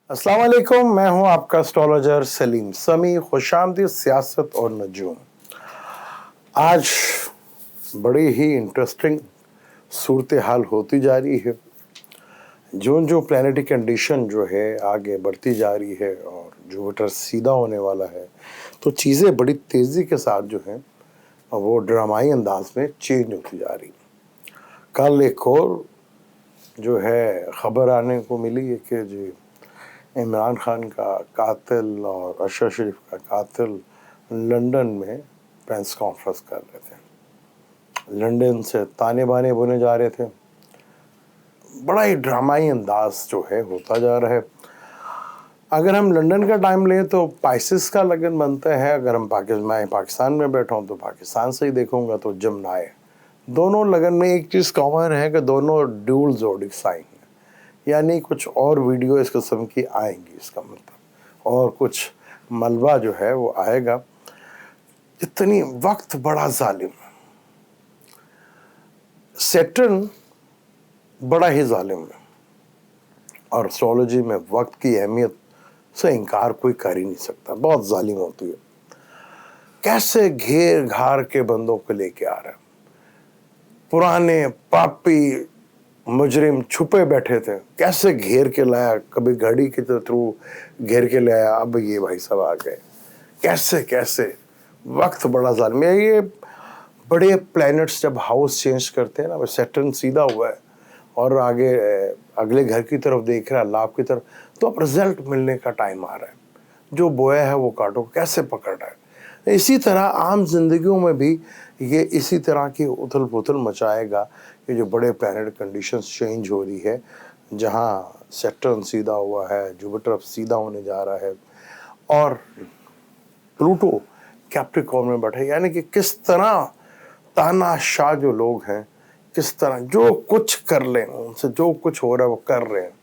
अस्सलाम वालेकुम, मैं हूं आपका एस्ट्रोलॉजर सलीम समी। खुशामदीद सियासत और नजूम। आज बड़ी ही इंटरेस्टिंग सूरत हाल होती जा रही है। जो प्लानिटरी कंडीशन जो है आगे बढ़ती जा रही है और जुपिटर सीधा होने वाला है, तो चीज़ें बड़ी तेज़ी के साथ जो हैं वो ड्रामाई अंदाज में चेंज होती जा रही। कल एक और जो है ख़बर आने को मिली है कि जी इमरान खान का कातिल और अरशद शरीफ का कातिल लंदन में प्रेस कॉन्फ्रेंस कर रहे थे। लंदन से ताने बाने बुने जा रहे थे। बड़ा ही ड्रामाई अंदाज जो है होता जा रहा है। अगर हम लंदन का टाइम लें तो पाइसिस का लगन बनता है। अगर हम पाकिस्तान में बैठा हूँ तो पाकिस्तान से ही देखूंगा तो जमनाए। दोनों लगन में एक चीज़ कॉमन है कि दोनों ड्यूल ज़ोडिक साइन, यानी कुछ और वीडियो इस किस्म की आएंगी, इसका मतलब और कुछ मलबा जो है वो आएगा। इतनी वक्त बड़ा जालिम, सैटर्न बड़ा ही जालिम है और एस्ट्रोलॉजी में वक्त की अहमियत से इनकार कोई कर ही नहीं सकता। बहुत जालिम होती है। कैसे घेर घार के बंदों को लेके आ रहा है। पुराने पापी मुजरिम छुपे बैठे थे, कैसे घेर के लाया, कभी घड़ी के थ्रू घेर के लाया, अब ये भाई सब आ गए। कैसे कैसे वक्त बड़ा जालिम है। ये बड़े प्लैनेट्स जब हाउस चेंज करते हैं ना, सैटर्न सीधा हुआ है और आगे अगले घर की तरफ देख रहा है, लाभ की तरफ, तो अब रिजल्ट मिलने का टाइम आ रहा है। जो बोया है वो काटो, कैसे पकड़ रहा है। इसी तरह आम जिंदगियों में भी ये इसी तरह की उथल पुथल मचाएगा। ये जो बड़े प्लैनेट कंडीशंस चेंज हो रही है, जहाँ सैटर्न सीधा हुआ है, जुपिटर सीधा होने जा रहा है और प्लूटो कैप्रिकॉर्न में बैठा है, यानी कि किस तरह तानाशाह जो लोग हैं, किस तरह जो कुछ कर लें, उनसे जो कुछ हो रहा है वो कर रहे हैं।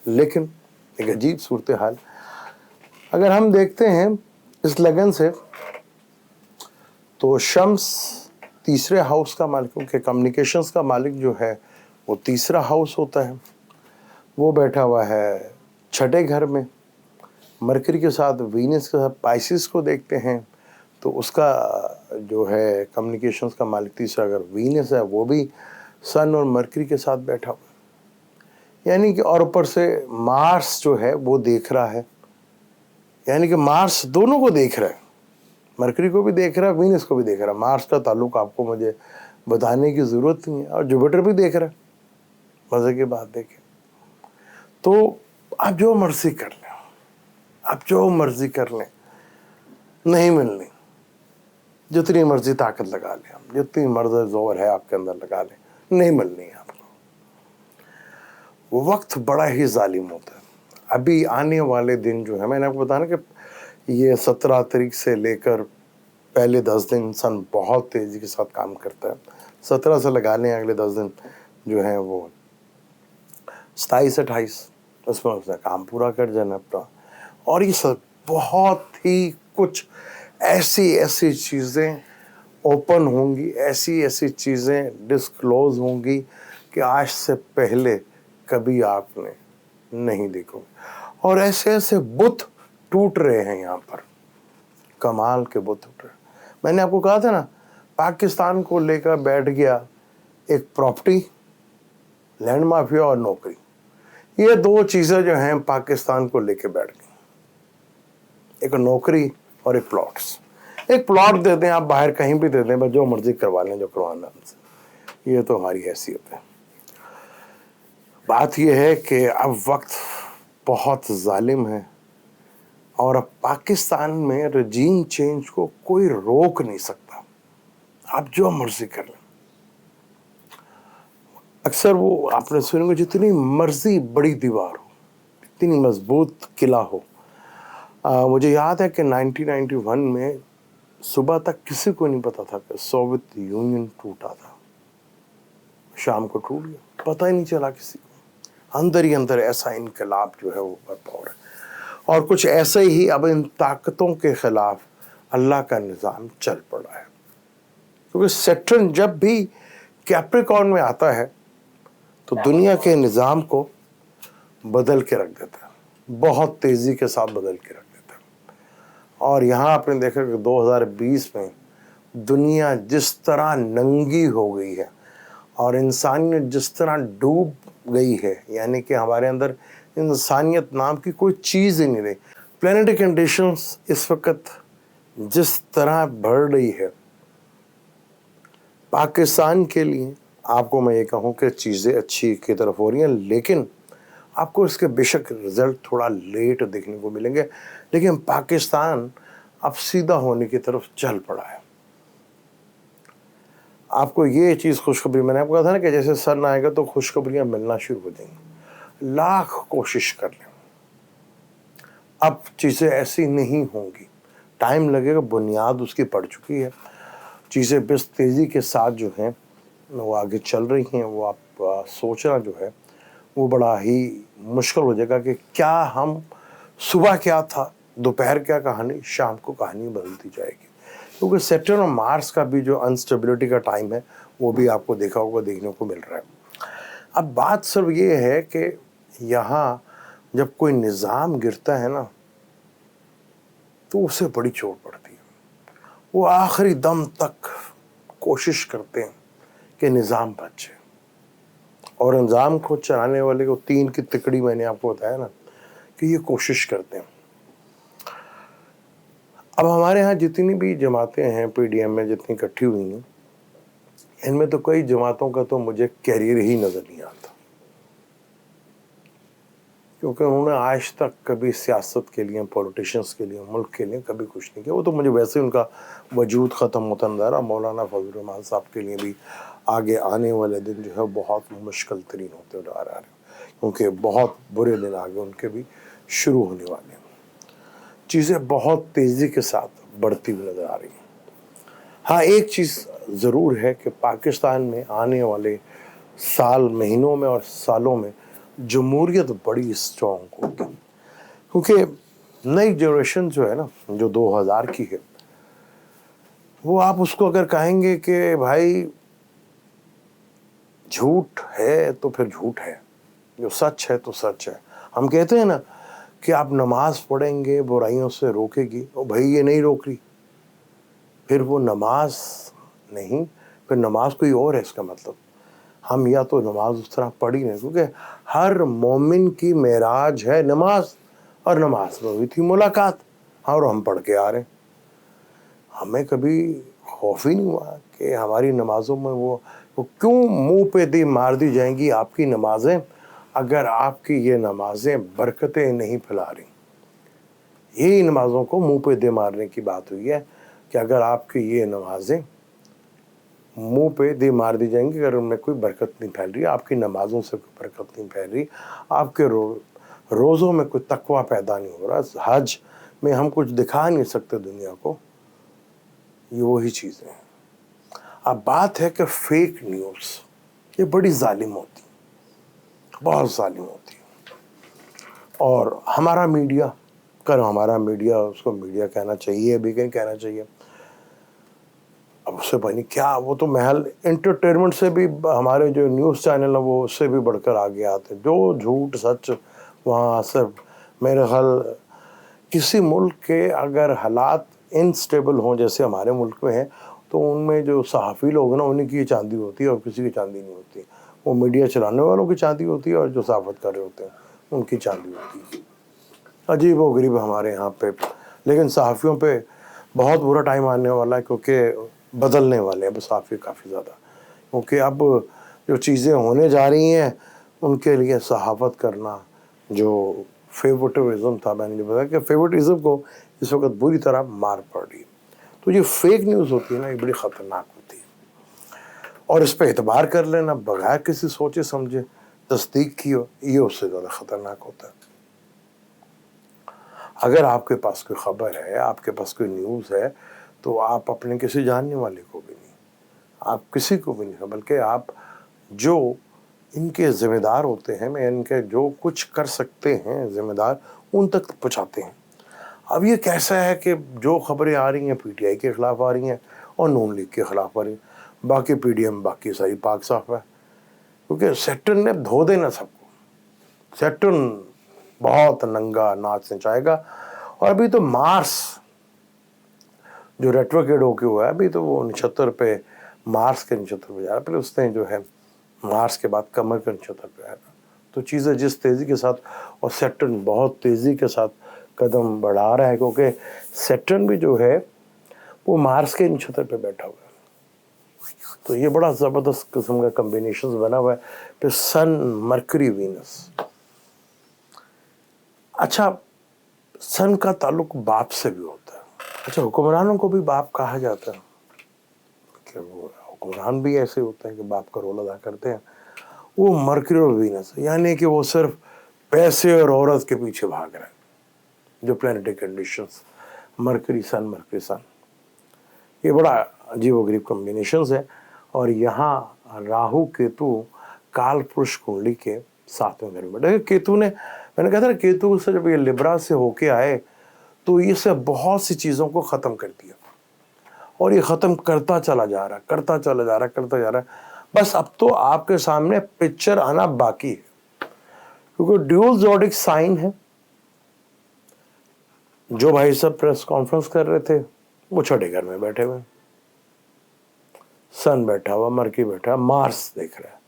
लेकिन एक अजीब सूरत हाल अगर हम देखते हैं इस लगन से, तो शम्स तीसरे हाउस का मालिक, क्योंकि कम्युनिकेशंस का मालिक जो है वो तीसरा हाउस होता है, वो बैठा हुआ है छठे घर में। मरकरी के साथ वीनस के साथ पाइसिस को देखते हैं तो उसका जो है कम्युनिकेशंस का मालिक तीसरा, अगर वीनस है वो भी सन और मरकरी के साथ बैठा हुआ है, यानी कि और ऊपर से मार्स जो है वो देख रहा है, यानी कि मार्स दोनों को देख रहा है, मरकरी को भी देख रहा है, वीनस को भी देख रहा है। मार्स का ताल्लुक आपको मुझे बताने की ज़रूरत नहीं है, और जुपिटर भी देख रहा है। मज़े की बात देखें तो आप जो मर्जी कर लें, आप जो मर्जी कर लें, नहीं मिलनी। जितनी मर्जी ताकत लगा लें, हम जितनी मर्जी जोर है आपके अंदर लगा लें, नहीं मिलनी है आपको। वो वक्त बड़ा ही जालिम होता है। अभी आने वाले दिन जो है, मैंने आपको बताया ना कि ये 17 तारीख से लेकर पहले 10 दिन सन बहुत तेज़ी के साथ काम करता है। 17 से लगा लें, अगले 10 दिन जो है वो 27-28, उसमें उसने काम पूरा कर जाना अपना। और ये सब बहुत ही कुछ ऐसी ऐसी चीज़ें ओपन होंगी, ऐसी ऐसी चीज़ें डिस्क्लोज होंगी कि आज से पहले कभी आपने नहीं देखोगे। और ऐसे ऐसे बुत टूट रहे हैं यहाँ पर, कमाल के बुत टूट रहे। मैंने आपको कहा था ना, पाकिस्तान को लेकर बैठ गया एक प्रॉपर्टी, लैंड माफिया और नौकरी। ये दो चीज़ें जो हैं पाकिस्तान को लेकर बैठ गई, एक नौकरी और एक प्लॉट्स। एक प्लॉट दे दें आप, बाहर कहीं भी दे दें, बस जो मर्जी करवा लें, जो करवाना हमसे। ये तो हमारी हैसियत है। बात यह है कि अब वक्त बहुत जालिम है और अब पाकिस्तान में रजीम चेंज को कोई रोक नहीं सकता। आप जो मर्जी कर लें। अक्सर वो आपने सुनेंगे, जितनी मर्जी बड़ी दीवार हो, इतनी मजबूत किला हो। मुझे याद है कि 1991 में सुबह तक किसी को नहीं पता था कि सोवियत यूनियन टूटा था। शाम को टूट गया, पता ही नहीं चला किसी को। अंदर ही अंदर ऐसा इनकलाब जो है वो बर्पा हो रहा है। और कुछ ऐसे ही अब इन ताकतों के खिलाफ अल्लाह का निज़ाम चल पड़ा है, क्योंकि सैटर्न जब भी कैप्रिकॉर्न में आता है तो दुनिया के निज़ाम को बदल के रख देता है, बहुत तेज़ी के साथ बदल के रख देता है। और यहाँ आपने देखा कि 2020 में दुनिया जिस तरह नंगी हो गई है और इंसानियत जिस तरह डूब गई है, यानी कि हमारे अंदर इंसानियत नाम की कोई चीज़ ही नहीं रही। प्लैनेटरी कंडीशंस इस वक्त जिस तरह बढ़ रही है, पाकिस्तान के लिए आपको मैं ये कहूँ कि चीज़ें अच्छी की तरफ हो रही हैं, लेकिन आपको इसके बेशक रिज़ल्ट थोड़ा लेट देखने को मिलेंगे, लेकिन पाकिस्तान अब सीधा होने की तरफ चल पड़ा है। आपको ये चीज़ खुशखबरी, मैंने आपको कहा था ना कि जैसे सन आएगा तो खुशखबरियाँ मिलना शुरू हो जाएंगी। लाख कोशिश कर लें, अब चीज़ें ऐसी नहीं होंगी, टाइम लगेगा, बुनियाद उसकी पड़ चुकी है। चीज़ें बस तेज़ी के साथ जो हैं वो आगे चल रही हैं। वो आप सोचना जो है वो बड़ा ही मुश्किल हो जाएगा कि क्या हम सुबह क्या था, दोपहर क्या कहानी, शाम को कहानी बदलती जाएगी। क्योंकि सैटर्न और मार्स का भी जो अनस्टेबिलिटी का टाइम है वो भी आपको देखा होगा, देखने को मिल रहा है। अब बात सिर्फ ये है कि यहाँ जब कोई निज़ाम गिरता है ना तो उसे बड़ी चोट पड़ती है। वो आखिरी दम तक कोशिश करते हैं कि निज़ाम बचे, और निज़ाम को चलाने वाले को तीन की तिकड़ी मैंने आपको बताया ना कि ये कोशिश करते हैं। अब हमारे यहाँ जितनी भी जमातें हैं पीडीएम में जितनी इकट्ठी हुई हैं, इनमें तो कई जमातों का तो मुझे कैरियर ही नज़र नहीं आता, क्योंकि उन्होंने आज तक कभी सियासत के लिए, पॉलिटिशियंस के लिए, मुल्क के लिए कभी कुछ नहीं किया। वो तो मुझे वैसे ही उनका वजूद ख़त्म होता नज़र आ रहा। मौलाना फजल रहमान साहब के लिए भी आगे आने वाले दिन जो है बहुत मुश्किल तरीन होते हुए आ रहे हैं, क्योंकि बहुत बुरे दिन आगे उनके भी शुरू होने वाले हैं। चीज़ें बहुत तेज़ी के साथ बढ़ती हुई नज़र आ रही हैं। हाँ, एक चीज़ ज़रूर है कि पाकिस्तान में आने वाले साल, महीनों में और सालों में जमहूरियत बड़ी स्ट्रॉन्ग होगी, क्योंकि नई जनरेशन जो है ना, जो 2000 की है, वो आप उसको अगर कहेंगे कि भाई झूठ है तो फिर झूठ है, जो सच है तो सच है। हम कहते हैं ना कि आप नमाज पढ़ेंगे बुराइयों से रोकेगी, और भाई ये नहीं रोक रही, फिर वो नमाज नहीं, फिर नमाज कोई और है। इसका मतलब हम या तो नमाज उस तरह पढ़ ही नहीं, क्योंकि हर मोमिन की मेराज है नमाज, और नमाज में हुई थी मुलाकात, और हम पढ़ के आ रहे हैं। हमें कभी खौफ ही नहीं हुआ कि हमारी नमाजों में वो क्यों मुंह पे दी मार दी जाएंगी आपकी नमाजें, अगर आपकी ये नमाजें बरकतें नहीं फैला रही। यही नमाज़ों को मुंह पे दे मारने की बात हुई है कि अगर आपकी ये नमाजें मुंह पे दे मार दी जाएंगी, अगर उनमें कोई बरकत नहीं फैल रही, आपकी नमाज़ों से कोई बरकत नहीं फैल रही, आपके रोज़ों में कोई तकवा पैदा नहीं हो रहा, हज में हम कुछ दिखा नहीं सकते दुनिया को, ये वही चीज़ें हैं। अब बात है कि फेक न्यूज़ ये बड़ी जालिम होती, बहुत जालिम होती है। और हमारा मीडिया, हमारा मीडिया, उसको मीडिया कहना चाहिए भी कि नहीं कहना चाहिए, अब उससे बनी क्या, वो तो महल एंटरटेनमेंट से भी हमारे जो न्यूज़ चैनल है वो उससे भी बढ़कर आगे आते हैं। जो झूठ सच वहाँ सिर्फ, मेरे ख्याल किसी मुल्क के अगर हालात इनस्टेबल हों जैसे हमारे मुल्क में है, तो उनमें जो सहाफ़ी लोग हैं ना, उन्हीं की चांदी होती है और किसी की चांदी नहीं होती। वो मीडिया चलाने वालों की चांदी होती है और जो सहाफ़त कर रहे होते हैं उनकी चांदी होती है। अजीब व गरीब हमारे यहाँ पे, लेकिन सहाफ़ियों पे बहुत बुरा टाइम आने वाला है, क्योंकि बदलने वाले हैं सहाफ़ी काफ़ी ज़्यादा, क्योंकि अब जो चीज़ें होने जा रही हैं उनके लिए सहाफ़त करना, जो फेवरेटिज़म था, मैंने जो बताया कि फेवरेटिज़म को इस वक्त बुरी तरह मार पड़ रही है। तो ये फेक न्यूज़ होती है ना, ये बड़ी ख़तरनाक होती है, और इस पर एतबार कर लेना बगैर किसी सोचे समझे तस्दीक की हो, ये उससे ज़्यादा ख़तरनाक होता है। अगर आपके पास कोई ख़बर है, आपके पास कोई न्यूज़ है, तो आप अपने किसी जानने वाले को भी नहीं, आप किसी को भी नहीं, बल्कि आप जो इनके ज़िम्मेदार होते हैं, मैं इनके जो कुछ कर सकते हैं ज़िम्मेदार, उन तक पहुँचाते हैं। अब ये कैसा है कि जो खबरें आ रही हैं पीटीआई के ख़िलाफ़ आ रही हैं और नून लीग के ख़िलाफ़ आ रही हैं, बाकी पीडीएम बाकी सारी पाक साफ़ है, क्योंकि सैटर्न ने धो देना सबको। सैटर्न बहुत नंगा नाच नचाएगा। और अभी तो मार्स जो रेट्रोग्रेड होके हुआ है, अभी तो वो नक्षत्र पे, मार्स के नक्षत्र पे जा रहा है, फिर उसने जो है मार्स के बाद कमर के नक्षत्र पे आएगा। तो चीज़ें जिस तेज़ी के साथ, और सैटर्न बहुत तेज़ी के साथ कदम बढ़ा रहा है, क्योंकि सैटर्न भी जो है वो मार्स के नक्षत्र पे बैठा हुआ है। तो ये बड़ा ज़बरदस्त किस्म का कम्बिनेशन बना हुआ है। फिर सन, मरकरी, वीनस। अच्छा, सन का ताल्लुक बाप से भी होता है। अच्छा, हुक्मरानों को भी बाप कहा जाता है कि वो हुक्मरान भी ऐसे होते हैं कि बाप का रोल अदा करते हैं। वो मरकरी और वीनस, यानी कि वो सिर्फ पैसे और औरत के पीछे भाग रहे हैं। जो प्लानिटरी कंडीशंस, मरकरी सन, ये बड़ा अजीबोगरीब कॉम्बिनेशंस है। और यहाँ राहु केतु काल पुरुष कुंडली के 7वें घर में बैठे। केतु ने, मैंने कहा था ना, केतु से जब ये लिब्रा से होके आए तो इससे बहुत सी चीज़ों को ख़त्म कर दिया, और ये ख़त्म करता चला जा रहा है। बस अब तो आपके सामने पिक्चर आना बाकी है, क्योंकि ड्यूल ज़ोडिक साइन है। जो भाई साहब प्रेस कॉन्फ्रेंस कर रहे थे वो छठे घर में बैठे हुए, सन बैठा हुआ, मरकी बैठा, मार्स देख रहा है।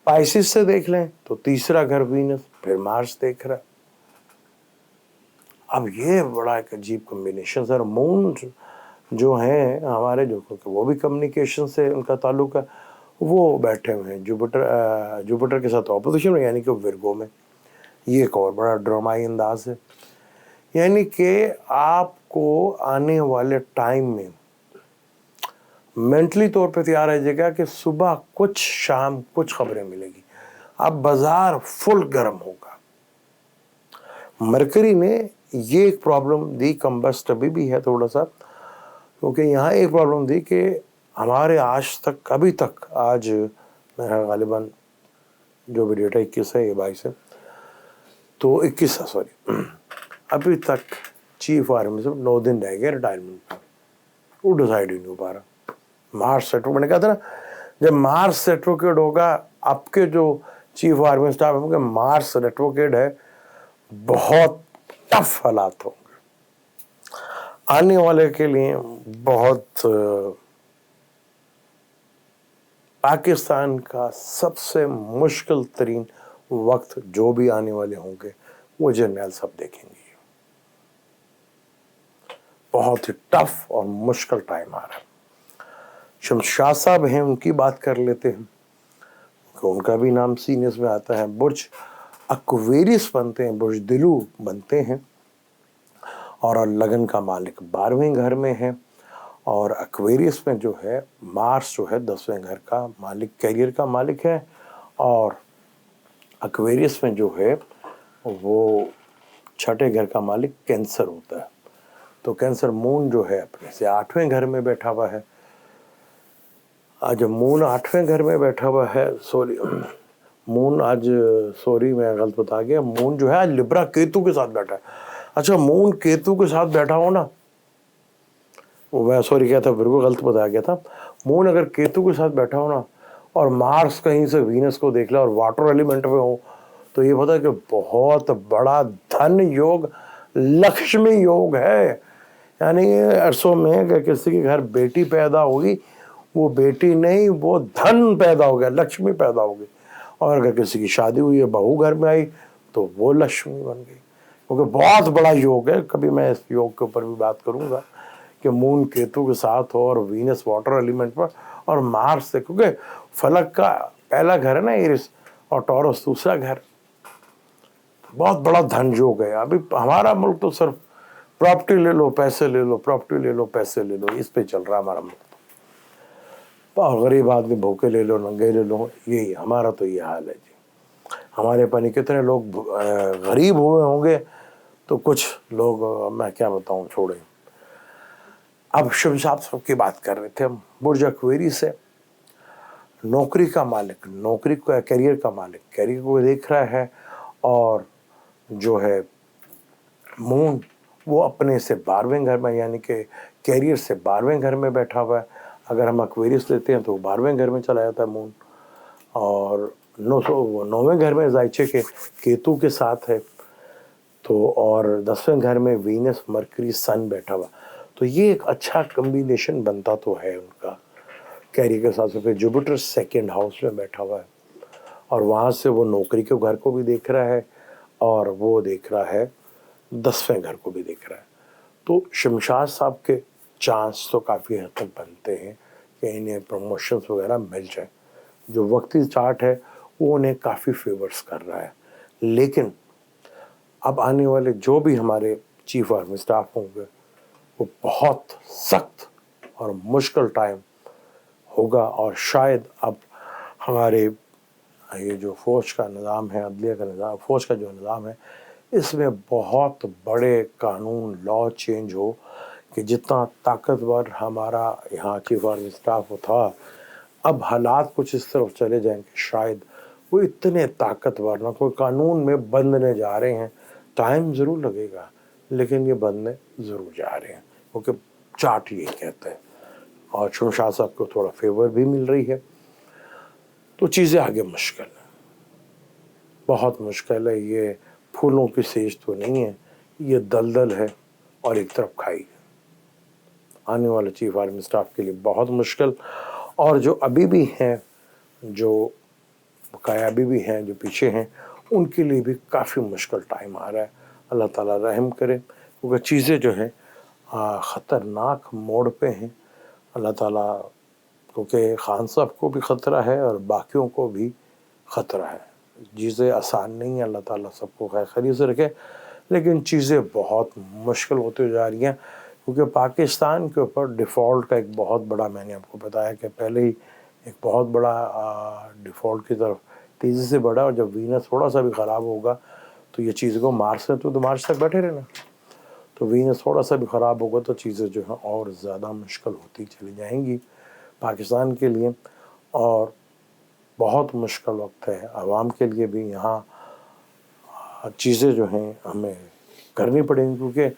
पाइसिस से देख लें तो तीसरा घर वीनस, फिर मार्स देख रहा है। अब ये बड़ा एक अजीब कॉम्बिनेशन है। मून जो है हमारे, जो वो भी कम्युनिकेशन से उनका ताल्लुक है, वो बैठे हुए हैं जुपिटर के साथ ऑपोजिशन में, यानी कि विर्गो में। ये एक और बड़ा ड्रामाई अंदाज है। यानी कि आपको आने वाले टाइम में मेंटली तौर पे तैयार रहिएगा कि सुबह कुछ, शाम कुछ खबरें मिलेगी। अब बाजार फुल गर्म होगा। मरकरी ने ये एक प्रॉब्लम दी, कम्बस्ट अभी भी है थोड़ा सा, क्योंकि यहाँ एक प्रॉब्लम दी कि हमारे अभी तक आज मेरा गालिबन जो भी डेटा 21 है, ये 22 है, तो 21 है सॉरी, अभी तक चीफ आर्मी से 9 दिन रह गए रिटायरमेंट पर। वो डिसाइड ही नहीं हो पा रहा। मार्स सेट्रो, मैंने कहा था ना, जब मार्स सेट्रोकेड होगा, आपके जो चीफ आर्मी स्टाफ है, मार्स रेट्रोकेड है, बहुत टफ हालात होंगे आने वाले के लिए। बहुत पाकिस्तान का सबसे मुश्किल तरीन वक्त जो भी आने वाले होंगे वो जर्नल सब देखेंगे। बहुत ही टफ और मुश्किल टाइम आ रहा है। शमशाद साहब हैं, उनकी बात कर लेते हैं, उनका भी नाम सीनियर्स में आता है। बुर्ज एक्वेरियस बनते हैं, बुर्ज दिलू बनते हैं, और लगन का मालिक 12वें घर में है। और एक्वेरियस में जो है मार्स जो है 10वें घर का मालिक, कैरियर का मालिक है। और एक्वेरियस में जो है वो छठे घर का मालिक कैंसर होता है। तो कैंसर मून जो है अपने से 8वें घर में बैठा हुआ है। आज मून 8वें घर में बैठा हुआ है, मैं गलत बता गया। मून जो है आज लिब्रा केतु के साथ बैठा है। अच्छा, मून केतु के साथ बैठा हो ना, वो मैं क्या था, बिल्कुल गलत बताया गया था। मून अगर केतु के साथ बैठा हो ना, और मार्स कहीं से वीनस को देख ले और वाटर एलिमेंट में हो, तो ये पता है कि बहुत बड़ा धन योग, लक्ष्मी योग है। यानी अरसों में अगर किसी के घर बेटी पैदा होगी, वो बेटी नहीं, वो धन पैदा हो गया, लक्ष्मी पैदा होगी। और अगर किसी की शादी हुई है, बहू घर में आई, तो वो लक्ष्मी बन गई, क्योंकि बहुत बड़ा योग है। कभी मैं इस योग के ऊपर भी बात करूंगा कि मून केतु के साथ हो, और वीनस वाटर एलिमेंट पर, और मार्स से, क्योंकि फलक का पहला घर है ना एरिस, और टॉरस दूसरा घर, बहुत बड़ा धन योग है। अभी हमारा मुल्क तो सिर्फ प्रॉपर्टी ले लो, पैसे ले लो, प्रॉपर्टी ले लो, पैसे ले लो, इस पे चल रहा हमारा मुल्क। और गरीब आदमी भूखे ले लो, नंगे ले लो, यही हमारा तो ये हाल है जी। हमारे पानी कितने लोग गरीब हुए होंगे, तो कुछ लोग, मैं क्या बताऊं, छोड़े। अब शमशाद साहब की बात कर रहे थे हम। बुर्ज एक्वेरियस से नौकरी का मालिक, नौकरी का, करियर का मालिक, करियर को देख रहा है। और जो है मून, वो अपने से 12वें घर में, यानी कि कैरियर से 12वें घर में बैठा हुआ है। अगर हम एक्वेरियस लेते हैं तो 12वें घर में चला जाता है मून। और 9वें घर में जायचे के केतु के साथ है। تو اور 10वें घर में वीनस मरकरी सन बैठा हुआ, तो ये एक अच्छा कम्बिनेशन बनता तो है उनका कैरियर के साथ। फिर जुपिटर 2nd हाउस में बैठा हुआ है और वहाँ से वो नौकरी के घर को भी देख रहा है और वो देख रहा है 10वें घर को भी देख रहा है। तो शमशाद साहब के चांस तो काफ़ी हद तक बनते हैं कि इन्हें प्रमोशंस वगैरह मिल जाए। जो वक्ती चार्ट है वो उन्हें काफ़ी फेवर्स कर रहा है, लेकिन अब आने वाले जो भी हमारे चीफ आर्मी स्टाफ होंगे वो बहुत सख्त और मुश्किल टाइम होगा। और शायद अब हमारे ये जो फ़ौज का निज़ाम है, अदलिया का निज़ाम, फ़ौज का जो निज़ाम है, इसमें बहुत बड़े कानून लॉ चेंज हो कि जितना ताकतवर हमारा यहाँ चीफ आर्मी स्टाफ था, अब हालात कुछ इस तरफ चले जाएंगे शायद वो इतने ताकतवर ना कोई कानून में बंधने जा रहे हैं। टाइम ज़रूर लगेगा लेकिन ये बंधने ज़रूर जा रहे हैं, क्योंकि चार्ट ये कहता है और शमशाद साहब को थोड़ा फेवर भी मिल रही है। तो चीज़ें आगे मुश्किल है, बहुत मुश्किल है। ये फूलों की सेज तो नहीं है, ये दलदल है और एक तरफ खाई है। आने वाले चीफ आर्मी स्टाफ के लिए बहुत मुश्किल, और जो अभी भी हैं, जो बकाया अभी भी हैं, जो पीछे हैं, उनके लिए भी काफ़ी मुश्किल टाइम आ रहा है। अल्लाह ताला रहम करे, क्योंकि चीज़ें जो हैं ख़तरनाक मोड़ पे हैं। अल्लाह ताला, क्योंकि खान साहब को भी ख़तरा है और बाकियों को भी ख़तरा है। चीज़ें आसान नहीं है, अल्लाह ताला सबको खैर खैरियत से रखे, लेकिन चीज़ें बहुत मुश्किल होती जा रही हैं। क्योंकि पाकिस्तान के ऊपर डिफ़ॉल्ट का एक बहुत बड़ा, मैंने आपको बताया कि पहले ही एक बहुत बड़ा डिफ़ॉल्ट की तरफ तेज़ी से बढ़ा, और जब वीनस थोड़ा सा भी ख़राब होगा तो ये चीज़ को मार्च से तो मार्च तक बैठे रहना, तो वीनस थोड़ा सा भी ख़राब होगा तो चीज़ें जो हैं और ज़्यादा मुश्किल होती चली जाएंगी पाकिस्तान के लिए। और बहुत मुश्किल वक्त है आवाम के लिए भी। यहाँ चीज़ें जो हैं हमें करनी पड़ेंगी, क्योंकि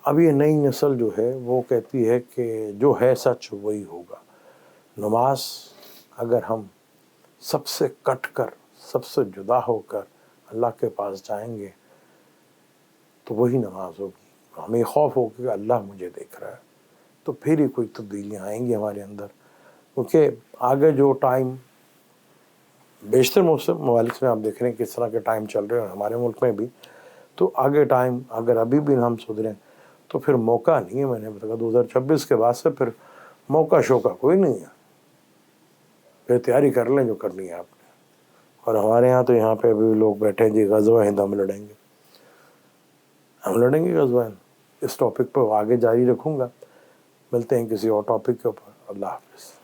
अब ये नई नस्ल जो है वो कहती है कि जो है सच वही होगा। नमाज अगर हम सबसे कट कर, सबसे जुदा होकर अल्लाह के पास जाएंगे तो वही नमाज होगी। हमें खौफ होगा कि अल्लाह मुझे देख रहा है, तो फिर ही कोई तब्दीलियाँ आएंगी हमारे अंदर। क्योंकि आगे जो टाइम बेशतर ममालिक में आप देख रहे हैं किस तरह के टाइम चल रहे हैं, हमारे मुल्क में भी, तो आगे टाइम अगर अभी भी हम सुधरें तो फिर मौका नहीं है। मैंने बताया 2026 के बाद से फिर मौका शौका कोई नहीं है। फिर तैयारी कर लें जो करनी है आपने। और हमारे यहाँ तो यहाँ पे अभी लोग बैठे हैं जी, ग़ज़वा हिंद हम लड़ेंगे, हम लड़ेंगे ग़ज़वा हिंद। इस टॉपिक पर आगे जारी रखूँगा। मिलते हैं किसी और टॉपिक के ऊपर। अल्लाह हाफ़िज़।